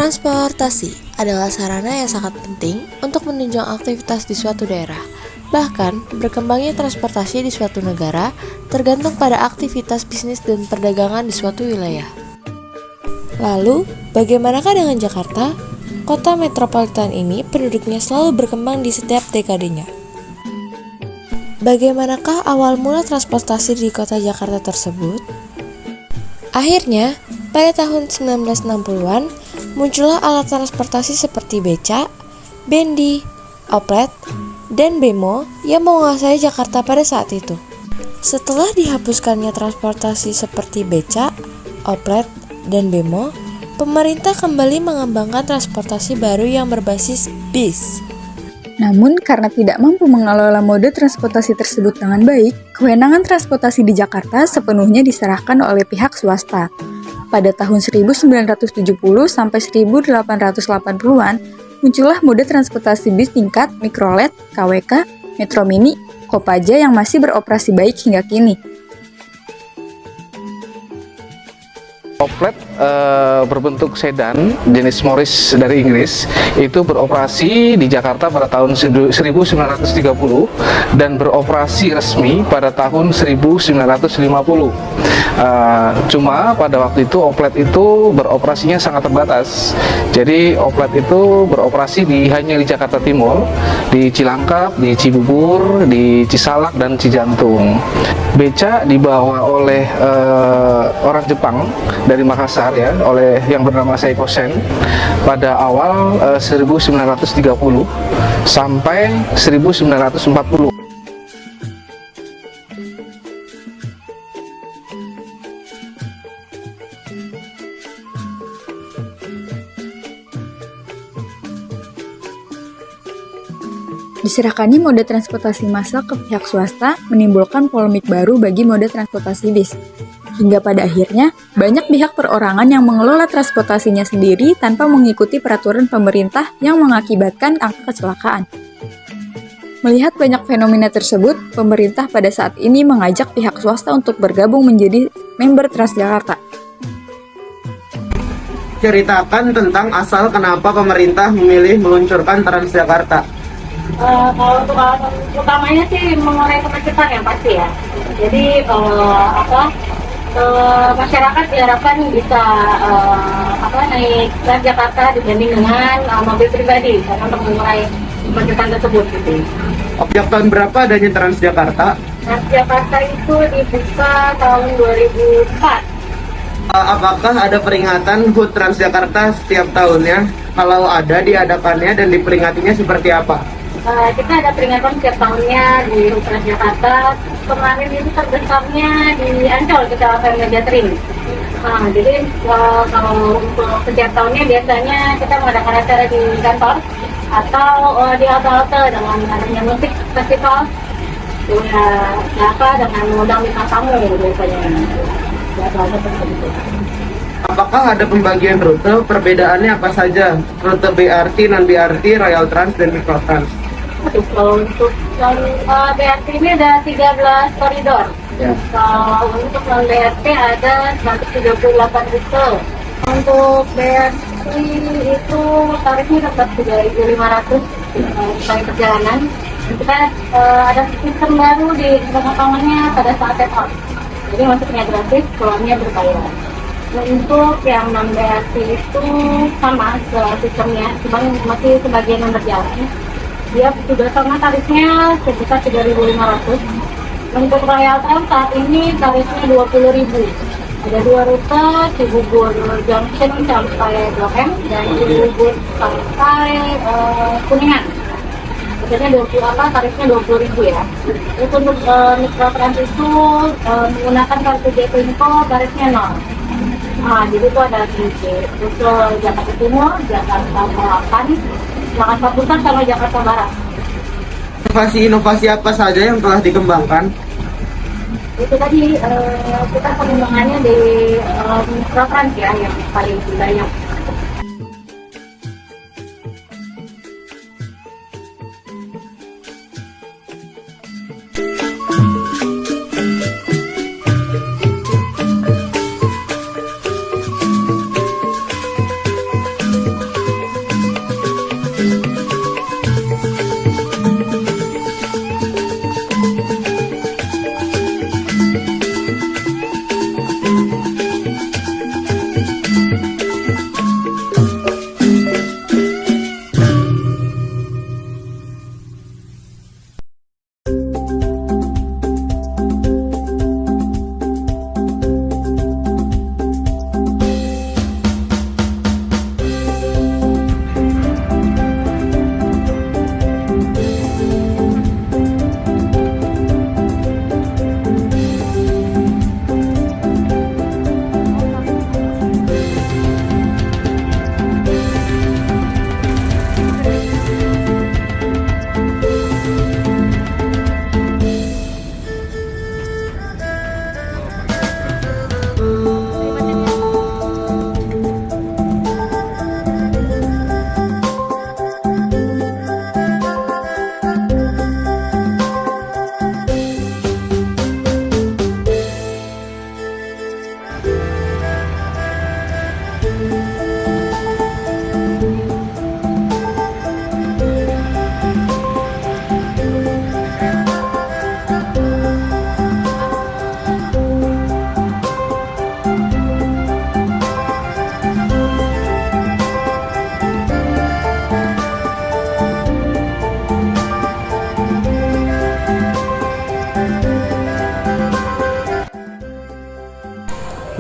Transportasi adalah sarana yang sangat penting untuk menunjang aktivitas di suatu daerah. Bahkan, berkembangnya transportasi di suatu negara tergantung pada aktivitas bisnis dan perdagangan di suatu wilayah. Lalu, bagaimanakah dengan Jakarta? Kota metropolitan ini penduduknya selalu berkembang di setiap dekadenya. Bagaimanakah awal mula transportasi di kota Jakarta tersebut? Akhirnya, pada tahun 1960-an, muncullah alat transportasi seperti becak, bendi, oplet, dan bemo yang menguasai Jakarta pada saat itu. Setelah dihapuskannya transportasi seperti becak, oplet, dan bemo, pemerintah kembali mengembangkan transportasi baru yang berbasis bis. Namun, karena tidak mampu mengelola mode transportasi tersebut dengan baik, kewenangan transportasi di Jakarta sepenuhnya diserahkan oleh pihak swasta. Pada tahun 1970 sampai 1880-an, muncullah mode transportasi bis tingkat mikrolet, KWK, Metro Mini, Kopaja yang masih beroperasi baik hingga kini. Oplet berbentuk sedan jenis Morris dari Inggris itu beroperasi di Jakarta pada tahun 1930 dan beroperasi resmi pada tahun 1950. Cuma pada waktu itu oplet itu beroperasinya sangat terbatas. Jadi oplet itu beroperasi hanya di Jakarta Timur, di Cilangkap, di Cibubur, di Cisalak dan Cijantung. Beca dibawa oleh orang Jepang dari Makassar ya, oleh yang bernama Seiko Sen pada awal 1930 sampai 1940. Diserahkannya mode transportasi massal ke pihak swasta menimbulkan polemik baru bagi mode transportasi bis. Hingga pada akhirnya, banyak pihak perorangan yang mengelola transportasinya sendiri tanpa mengikuti peraturan pemerintah yang mengakibatkan angka kecelakaan. Melihat banyak fenomena tersebut, pemerintah pada saat ini mengajak pihak swasta untuk bergabung menjadi member Transjakarta. Ceritakan tentang asal kenapa pemerintah memilih meluncurkan Transjakarta. Kalau untuk alasan utamanya sih mengurangi kemacetan yang pasti ya. Jadi masyarakat diharapkan bisa naik Transjakarta dibanding dengan mobil pribadi karena untuk mengurangi kemacetan tersebut gitu. Sejak tahun berapa adanya Transjakarta? Transjakarta itu dibuka tahun 2004. Apakah ada peringatan HUT Transjakarta setiap tahunnya? Kalau ada, diadakannya dan diperingatinya seperti apa? Kita ada peringatan setiap tahunnya di HUT Transjakarta. Kemarin itu terbesarnya di Ancol, Kecamatan Megatring. Jadi kalau untuk setiap tahunnya biasanya kita mengadakan acara di kantor atau di halte-halte dengan adanya musik festival, dengan mengundang bintang tamu biasanya. Apakah ada pembagian rute? Perbedaannya apa saja? Rute BRT, non-BRT, Royal Trans, dan Mikrotrans. Kalau untuk BRT ini ada 13 koridor. Ya. Kalau untuk non-BRT ada 138 rute. Untuk BRT itu tarifnya tetap 3.500 sekali perjalanan. Kita ada sistem baru di pemotongannya pada saat take off. Jadi masuknya gratis, keluarnya berbayar. Untuk yang non-BRT itu sama sistemnya, cuma masih sebagian yang berjalan. Dia sudah sama tarifnya sekitar 3.500. Untuk Royal Trans saat ini tarifnya 20.000. Ada dua rute, Cibubur Junction sampai Blok M dan Cibubur sampai Kuningan. Harganya tarifnya 20.000 ya. Itu untuk Mikrotrans itu menggunakan kartu Jaklingko tarifnya 0. Jadi itu ada di rute Jakarta Timur, Jakarta Selatan, Jakarta Pusat sama Jakarta Barat. Inovasi apa saja yang telah dikembangkan? Itu tadi kita pengembangannya di Mikrotrans ya yang paling banyak.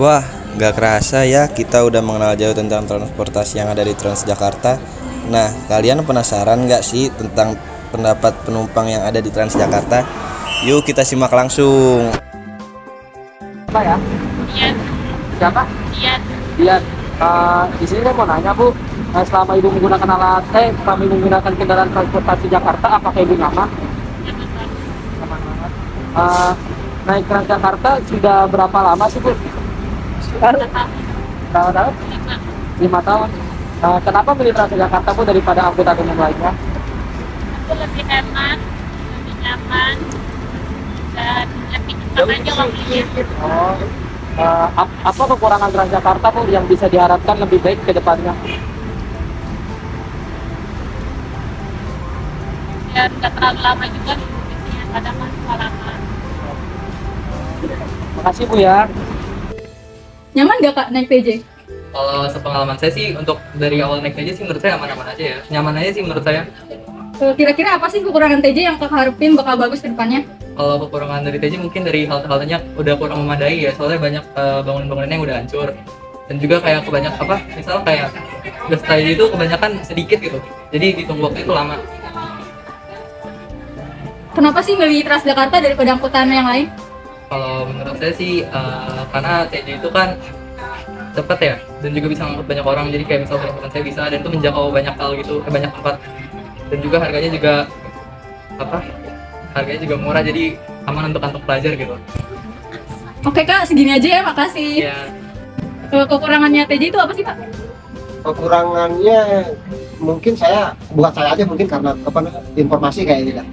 Wah, gak kerasa ya kita udah mengenal jauh tentang transportasi yang ada di Transjakarta. Nah, kalian penasaran gak sih tentang pendapat penumpang yang ada di Transjakarta? Yuk kita simak langsung. Apa ya? Iya, Siapa? iya. Dian. Di sini saya mau nanya Bu, selama Ibu menggunakan selama Ibu menggunakan kendaraan transportasi Jakarta, apakah Ibu nyaman? Nyaman banget. Naik Transjakarta sudah berapa lama sih Bu? Berapa tahun? 5 tahun. Kenapa pilih Transjakarta Bu daripada angkutan umum lainnya? Itu lebih hemat, lebih nyaman, dan lebih cepat aja waktunya. Oh, apa kekurangan Transjakarta Bu yang bisa diharapkan lebih baik ke depannya? Biar nggak terlalu lama juga gitu, kadang kan lama. Makasih Bu ya. Nyaman gak Kak naik TJ? Kalau sepengalaman saya sih untuk dari awal naik TJ sih menurut saya aman-aman aja ya. Nyaman aja sih menurut saya. Kira-kira apa sih kekurangan TJ yang Kak harapin bakal bagus ke depannya? Kalau kekurangan dari TJ mungkin dari halte-haltenya udah kurang memadai ya. Soalnya banyak bangunan-bangunannya yang udah hancur. Dan juga kayak kebanyakan misal kayak bus TJ itu kebanyakan sedikit gitu. Jadi ditunggu waktu itu lama. Kenapa sih milih Transjakarta daripada angkutan yang lain? Kalau menurut saya sih karena TJ itu kan cepet ya dan juga bisa ngangkut banyak orang, jadi kayak misal teman saya bisa dan itu menjangkau banyak hal gitu, banyak tempat, dan juga harganya juga harganya juga murah, jadi aman untuk kantong pelajar gitu. Oke Kak, segini aja ya, makasih. Ya, Kekurangannya TJ itu apa sih Pak? Kekurangannya mungkin buat saya aja mungkin karena informasi kayak gitu.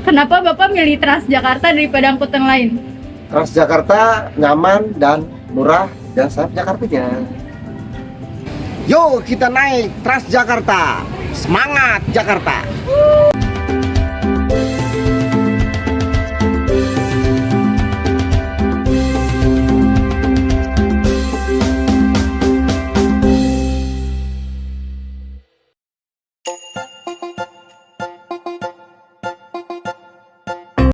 Kenapa Bapak milih Transjakarta daripada angkutan lain? Transjakarta nyaman dan murah dan saya punya kartunya. Yuk kita naik Transjakarta, semangat Jakarta.